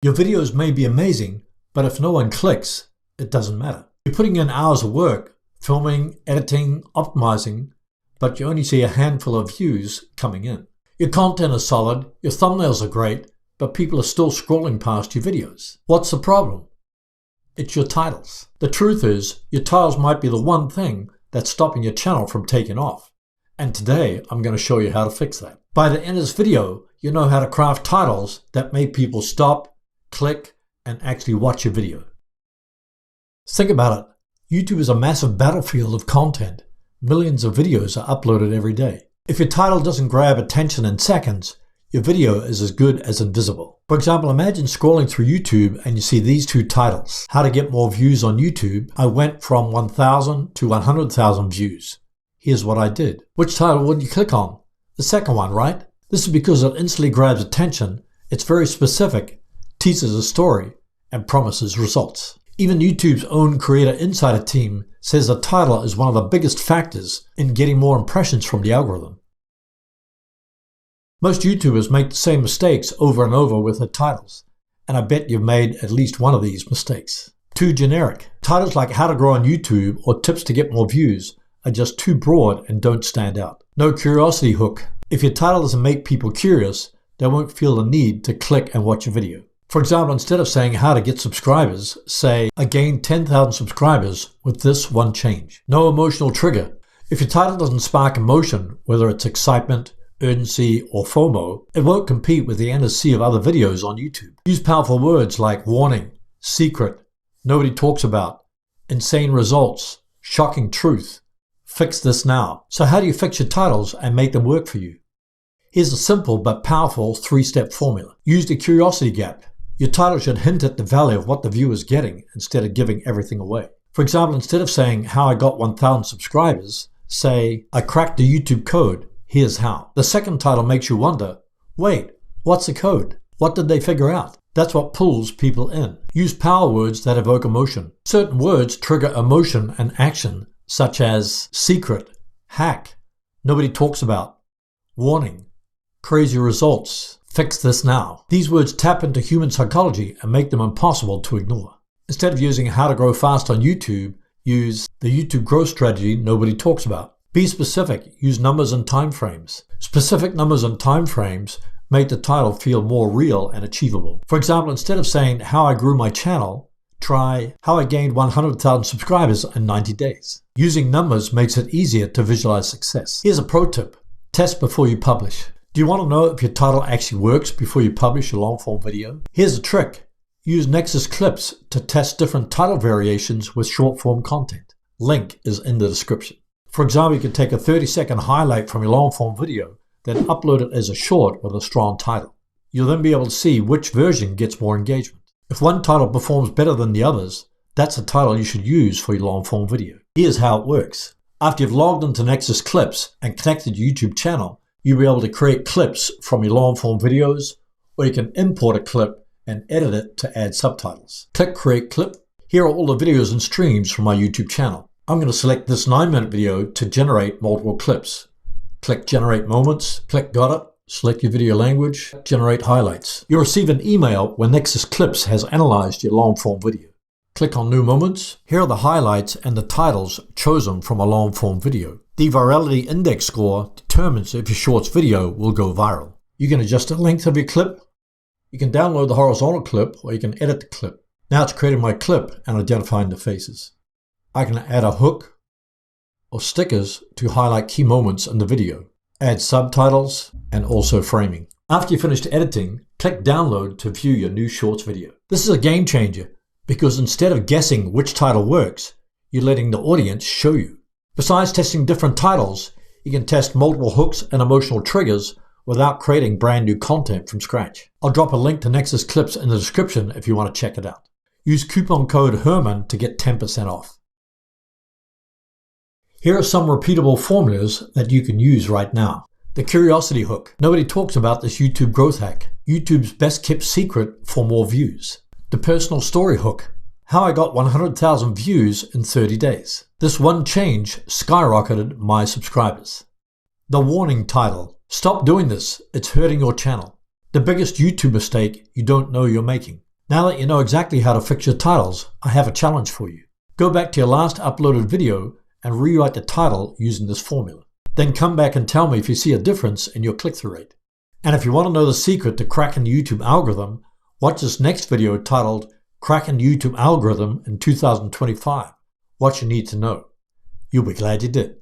Your videos may be amazing, but if no one clicks, it doesn't matter. You're putting in hours of work, filming, editing, optimizing, but you only see a handful of views coming in. Your content is solid, your thumbnails are great, but people are still scrolling past your videos. What's the problem? It's your titles. The truth is, your titles might be the one thing that's stopping your channel from taking off. And today, I'm going to show you how to fix that. By the end of this video, you know how to craft titles that make people stop, click, and actually watch your video. Think about it. YouTube is a massive battlefield of content. Millions of videos are uploaded every day. If your title doesn't grab attention in seconds, your video is as good as invisible. For example, imagine scrolling through YouTube and you see these two titles. How to get more views on YouTube. I went from 1,000 to 100,000 views. Here's what I did. Which title would you click on? The second one, right? This is because it instantly grabs attention. It's very specific, teases a story, and promises results. Even YouTube's own Creator Insider team says the title is one of the biggest factors in getting more impressions from the algorithm. Most YouTubers make the same mistakes over and over with their titles, and I bet you've made at least one of these mistakes. Too generic. Titles like How to Grow on YouTube or Tips to Get More Views are just too broad and don't stand out. No curiosity hook. If your title doesn't make people curious, they won't feel the need to click and watch your video. For example, instead of saying how to get subscribers, say, I gained 10,000 subscribers with this one change. No emotional trigger. If your title doesn't spark emotion, whether it's excitement, urgency, or FOMO, it won't compete with the endless sea of other videos on YouTube. Use powerful words like warning, secret, nobody talks about, insane results, shocking truth, fix this now. So how do you fix your titles and make them work for you? Here's a simple but powerful 3-step formula. Use the curiosity gap. Your title should hint at the value of what the viewer is getting instead of giving everything away. For example, instead of saying how I got 1,000 subscribers, say I cracked the YouTube code, here's how. The second title makes you wonder, wait, what's the code? What did they figure out? That's what pulls people in. Use power words that evoke emotion. Certain words trigger emotion and action, such as secret, hack, nobody talks about, warning, crazy results, fix this now. These words tap into human psychology and make them impossible to ignore. Instead of using how to grow fast on YouTube, use the YouTube growth strategy nobody talks about. Be specific. Use numbers and time frames. Specific numbers and time frames make the title feel more real and achievable. For example, instead of saying how I grew my channel, try how I gained 100,000 subscribers in 90 days. Using numbers makes it easier to visualize success. Here's a pro tip. Test before you publish. Do you want to know if your title actually works before you publish a long-form video? Here's a trick. Use Nexus Clips to test different title variations with short-form content. Link is in the description. For example, you can take a 30-second highlight from your long-form video, then upload it as a short with a strong title. You'll then be able to see which version gets more engagement. If one title performs better than the others, that's a title you should use for your long-form video. Here's how it works. After you've logged into Nexus Clips and connected your YouTube channel, you'll be able to create clips from your long-form videos, or you can import a clip and edit it to add subtitles. Click Create Clip. Here are all the videos and streams from my YouTube channel. I'm going to select this 9-minute video to generate multiple clips. Click Generate Moments, click Got It, select your video language, Generate Highlights. You'll receive an email when Nexus Clips has analyzed your long-form video. Click on New Moments. Here are the highlights and the titles chosen from a long-form video. The Virality Index score determines if your shorts video will go viral. You can adjust the length of your clip. You can download the horizontal clip, or you can edit the clip. Now it's creating my clip and identifying the faces. I can add a hook or stickers to highlight key moments in the video, add subtitles, and also framing. After you've finished editing, click Download to view your new shorts video. This is a game changer because instead of guessing which title works, you're letting the audience show you. Besides testing different titles, you can test multiple hooks and emotional triggers without creating brand new content from scratch. I'll drop a link to Nexus Clips in the description if you want to check it out. Use coupon code HERMAN to get 10% off. Here are some repeatable formulas that you can use right now. The curiosity hook. Nobody talks about this YouTube growth hack. YouTube's best kept secret for more views. The personal story hook. How I got 100,000 views in 30 days. This one change skyrocketed my subscribers. The warning title. Stop doing this. It's hurting your channel. The biggest YouTube mistake you don't know you're making. Now that you know exactly how to fix your titles, I have a challenge for you. Go back to your last uploaded video and rewrite the title using this formula. Then come back and tell me if you see a difference in your click-through rate. And if you want to know the secret to cracking the YouTube algorithm, watch this next video titled Cracking the YouTube Algorithm in 2025. What you need to know. You'll be glad you did.